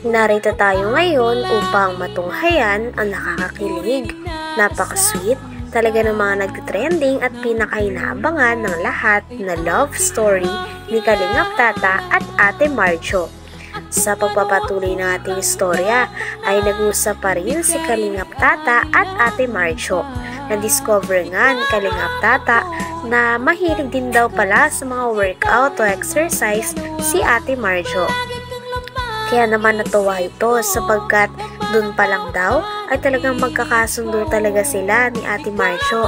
Narito tayo ngayon upang matunghayan ang nakakakilig, napaka-sweet, talaga ng mga nagtitrending at pinakainaabangan ng lahat na love story ni Kalingap Tata at Ate Marjo. Sa pagpapatuloy ng ating istorya ay nag-usap pa rin si Kalingap Tata at Ate Marjo. Na-discover nga ni Kalingap Tata na mahilig din daw pala sa mga workout o exercise si Ate Marjo. Kaya naman natuwa ito sapagkat dun pa lang daw ay talagang magkakasundo talaga sila ni Ate Marjo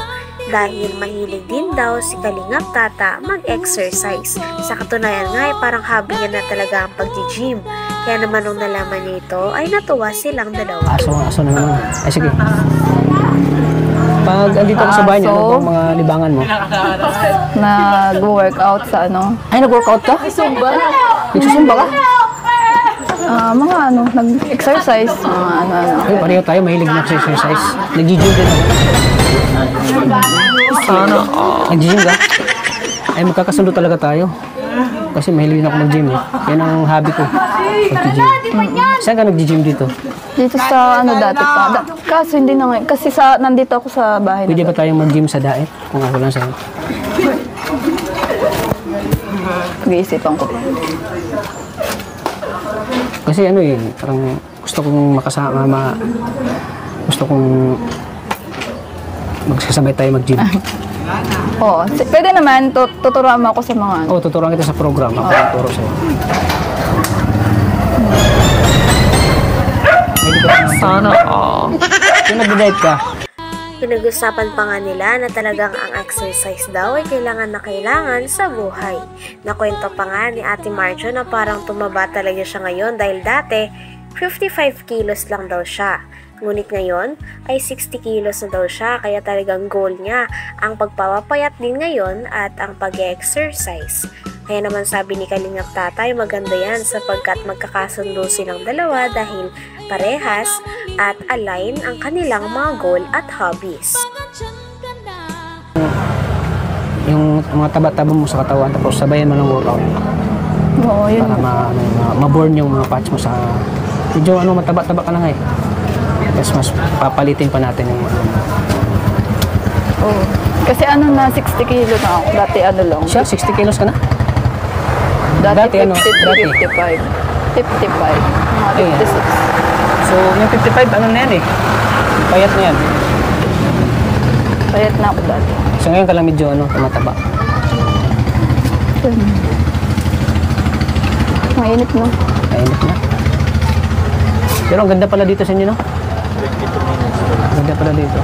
dahil mahilig din daw si Kalingap Tata mag-exercise. Sa katunayan nga ay parang hobby niya na talaga ang pag-gym. Kaya naman nung nalaman niya ito ay natuwa silang dalawa. Aso na naman. Ay sige. Pag andito ka sa bahay niyo, ano bang mga libangan mo? Nag-workout sa ano? Ay, nag-workout ka? Nagsusumba ka? Mga nag-exercise, mga ano. Ay, pareho tayo, mahilig na exercise. Nag-gym din ako. Nag-gym ka? Ay, magkakasundo talaga tayo. Kasi mahilig na ako mag-gym eh. Yan ang hobby ko. Mag-gym. Saan ka nag-gym dito? Dito sa dati pa. Kasi hindi na ngayon. Kasi nandito ako sa bahay. Pwede ba tayong mag-gym sa daet? Kung ako lang sa'yo. Pag-iisipan ko pa. Kasi parang gusto kong makasama, gusto kong magsasabay tayo mag-gym. Oo. Pwede naman, tuturuan mo ako sa mga Oo, tuturuan kita sa program. Ako tuturo sa'yo. Sana Kung nag-diet ka? Pinag-usapan pa nga nila na talagang ang exercise daw ay kailangan na kailangan sa buhay. Nakwento pa nga ni Ate Marjo na parang tumaba talaga siya ngayon dahil dati 55 kilos lang daw siya. Ngunit ngayon ay 60 kilos na daw siya kaya talagang goal niya ang pagpapapayat din ngayon at ang pag-exercise. Kaya naman sabi ni Kalingap Tata ay maganda yan sapagkat magkakasundo silang dalawa dahil parehas at align ang kanilang mga goal at hobbies. Yung mga taba-taba mo sa katawan tapos sabayan mo ng workout. Oo, yun. Para ma-burn yung mga fats mo sa... Medyo mataba-taba ka na nga eh. Tapos mas papalitin pa natin yung Oo. Kasi na 60 kilo na ako. Dati lang. Siya, 60 kilos ka na? Dati 53, dati? 55. 55. Mga 56. So, yung 55, na yan eh? Payat na yan. Payat na ako dati. So, ngayon ka lang medyo tumataba. Mainit no? Mainit na. Pero ang ganda pala dito sa inyo, no? Ganda pala dito.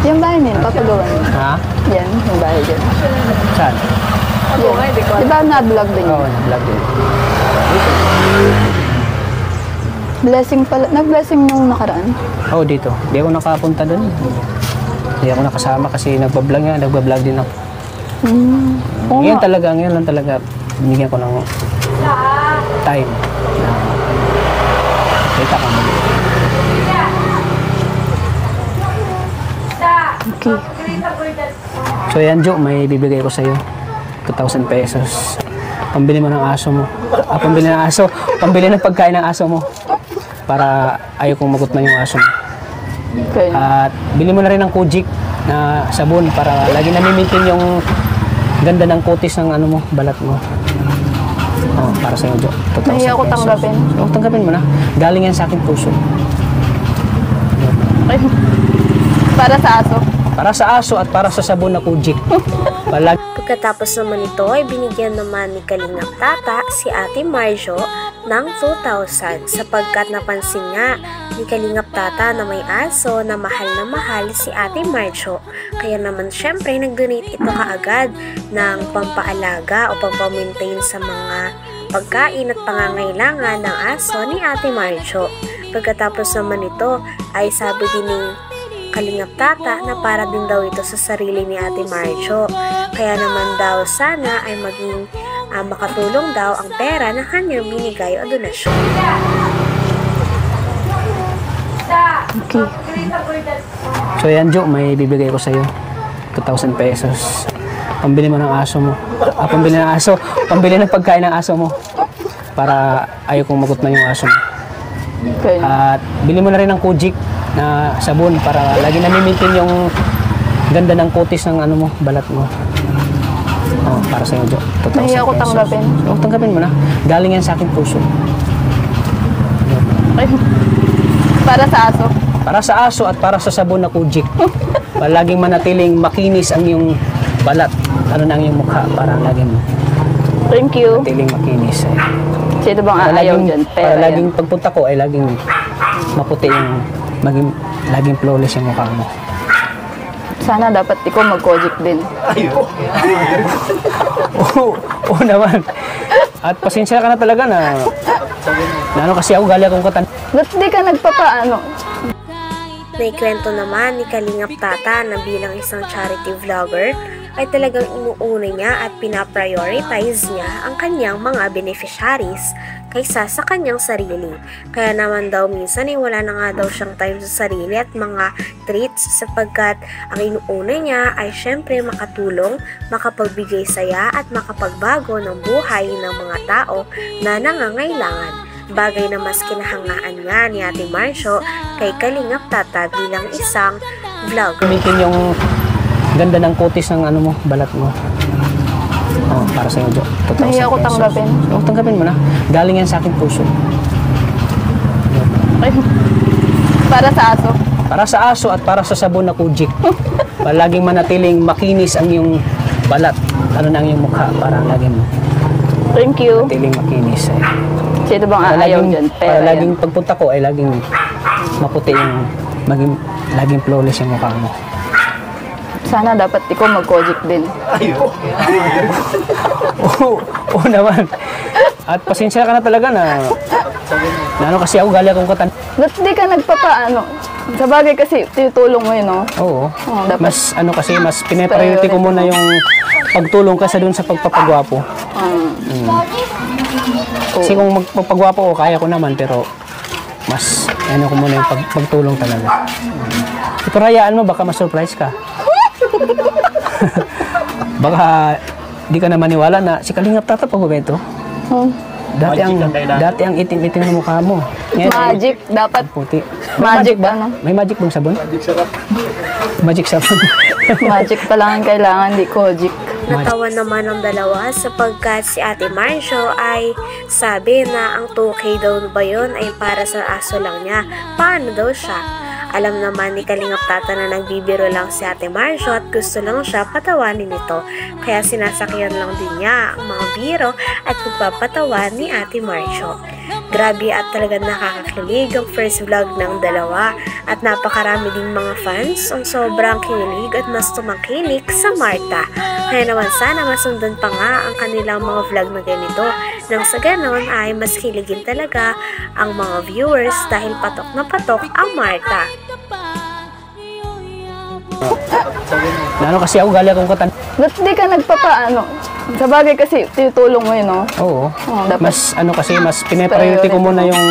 Yung bahay niya, papagawa niya. Ha? Yan, yung bahay dyan. Saan? Yan. Di ba na-vlog din Oo, yun? na-vlog din. Blessing pala. Nag-blessing yung nakaraan? Oo, dito. Hindi ako nakapunta doon. Hindi ako nakasama kasi nagbablog nga. Nagbablog din ako. Ngayon lang talaga binigyan ko ng time. Kita ka mo. Okay. So yan, Jo, may bibigay ko sa'yo. 2,000 pesos. Pambili mo ng aso mo. Pambili ng aso. Pambili ng pagkain ng aso mo. Para ayaw kong magutman yung aso mo. Okay. At bili mo na rin ng Kojik na sabon para lagi nami-maintain yung ganda ng kutis ng mo, balat mo. Oh, para sa'yo, Jo. 2,000 Nahiya ako pesos. tanggapin. Oo, tanggapin mo na. Galing yan sa aking puso. Okay. Para sa aso. Para sa aso at para sa sabon na Kojik. Pagkatapos naman ito ay binigyan naman ni Kalingap Tata si Ate Marjo ng 2,000 sapagkat napansin nga ni Kalingap Tata na may aso na mahal si Ate Marjo. Kaya naman syempre nag-donate ito kaagad ng pampaalaga o pampamintain sa mga pagkain at pangangailangan ng aso ni Ate Marjo. Pagkatapos naman ito ay sabi din ni Kalingap Tata na para din daw ito sa sarili ni Ate Marjo. Kaya naman daw sana ay maging makatulong daw ang pera na kanyang binigay o donasyon. Okay. So yan, Jo, may bibigay ko sa'yo. 2,000 pesos. Pambili mo ng aso mo. Pambili ng aso. Pambili ng pagkain ng aso mo. Para ayaw kong magutman yung aso mo. Okay. At bili mo na rin ng Kojic na sabon para lagi nami-maintain yung ganda ng kutis ng ano mo, balat mo. Oh, para sa iyo, Jo. 2,000 Nahiya ako pesos. tanggapin. Oh, tanggapin mo na. Galing yan sa akin puso. Okay. Para sa aso. Para sa aso at para sa sabon na Kojic. Para laging manatiling makinis ang iyong balat. Ano na ang iyong mukha para laging Thank you. manatiling makinis. Eh. Sino bang aayaw dyan? Para Pera laging yan. pagpunta ko ay laging maputi yung laging flawless yung mukha mo. Sana dapat ikaw mag-Kojic din. Oo naman. At pasensya ka na talaga na ano kasi ako gali akong katan. Ba't di ka nagpapaano? Naikwento naman ni Kalingap Tata na bilang isang charity vlogger ay talagang inuuna niya at pinaprioritize niya ang kanyang mga beneficiaries kaysa sa kanyang sarili. Kaya naman daw minsan ay wala na nga daw siyang time sa sarili at mga treats sapagkat ang inuuna niya ay syempre makatulong, makapagbigay saya at makapagbago ng buhay ng mga tao na nangangailangan. Bagay na mas kinahangaan nga ni Ate Marcio kay Kalingap Tata bilang isang vlogger. Maintain yung ganda ng kutis ng ano mo, balat mo. Oh, para sa iyo, Jo. 2,000 Nahiya ako pesos. tanggapin. Oh, tanggapin mo na. Galing yan sa akin puso. Okay. Para sa aso. Para sa aso at para sa sabon na Kojic. Para laging manatiling makinis ang iyong balat. Ano na ang iyong mukha para laging Thank you. manatiling makinis. Eh. Sino bang Para aayaw laging, dyan? para Pera laging yan. pagpunta ko ay laging maputi yung laging flawless yung mukha mo. Sana dapat ikaw mag-Kojic din. Oo naman. At pasensya ka na talaga na ano kasi ako gali akong katan. Ba't di ka nagpapaano? Sa bagay kasi, tinutulong mo yun, no? Oo. Oo, dapat. Mas ano kasi mas pinapriority ko muna yung pagtulong kaysa dun sa pagpapagwapo. Kasi kung magpapagwapo ko, kaya ko naman pero mas ano ko muna yung pagtulong talaga. Pero hayaan mo, baka ma-surprise ka. Baka di ka na maniwala na si Kalingap Tata pa ba ito? Dati ang itim-itim ng mukha mo. Ngayon, Magic, dapat. puti. Magic ba, no? May magic bang sabon? Magic sabon. Magic pa lang ang kailangan, di Kojic. Natawa naman ang dalawa sapagkat si Ate Marcio ay sabi na ang 2K daw ba yun ay para sa aso lang niya. Paano daw siya? Alam naman ni Kalingap Tata na nagbibiro lang si Ate Marcio at gusto lang siya patawanin nito. Kaya sinasakyan lang din niya ang mga biro at pagpapatawan ni Ate Marcio. Grabe at talagang nakakakilig ang first vlog ng dalawa at napakarami ding mga fans ang sobrang kinilig at mas tumakilik sa Marta. Kaya naman sana masundan pa nga ang kanilang mga vlog na ganito nang sa ganon ay mas kiligin talaga ang mga viewers dahil patok na patok ang Marta. Ano kasi ako gali akong katan. Ba't di ka nagpapaano? Sa bagay kasi, tinutulong mo yun, no? Oo. dapat. Mas ano kasi mas pinapriority ko muna yung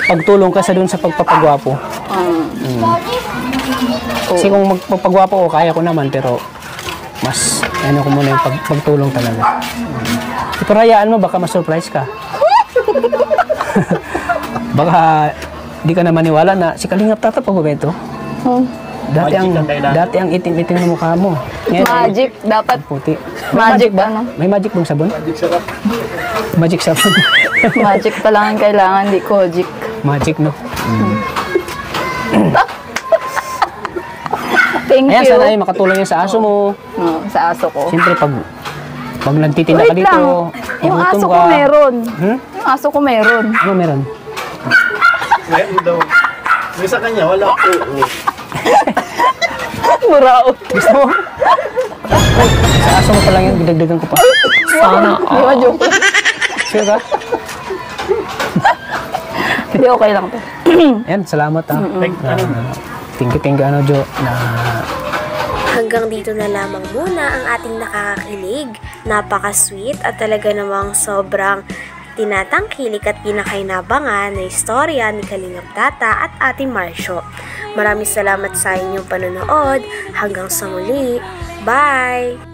pagtulong kaysa dun sa pagpapagwapo. Kasi kung magpapagwapo ko, kaya ko naman pero mas ano ko muna yung pagtulong talaga. Pero hayaan mo, baka ma-surprise ka. Baka di ka na maniwala na si Kalingap Tata pa ba ito? Dati ang itim-itim ng mukha mo. Ngayon, Magic, dapat. puti. Magic ba, no? May magic bang sabon? Magic sabon. Magic pa lang ang kailangan, di Kojic. Magic, no? Thank Ayan, you. sana ay makatulong yan sa aso mo. Sa aso ko. Siyempre, pag nagtitinda ka Wait dito, lang. Yung nagutom aso ka. ko meron. Hmm? Yung aso ko meron. Ano meron? Meron daw. May sa kanya, wala. Oo. Muraot. Gusto mo? Sa aso mo pa lang yan, didagdagan ko pa. Sana. Di ba, joke? Sure ka? Hindi, okay lang to. Yan, salamat ha. Thank you, ano, Jo, na Hanggang dito na lamang muna ang ating nakakakilig, napaka-sweet at talaga namang sobrang tinatangkilik at pinakainabangan na istorya ni Kalingap Tata at Ate Marcio. Maraming salamat sa inyong panonood. Hanggang sa muli. Bye!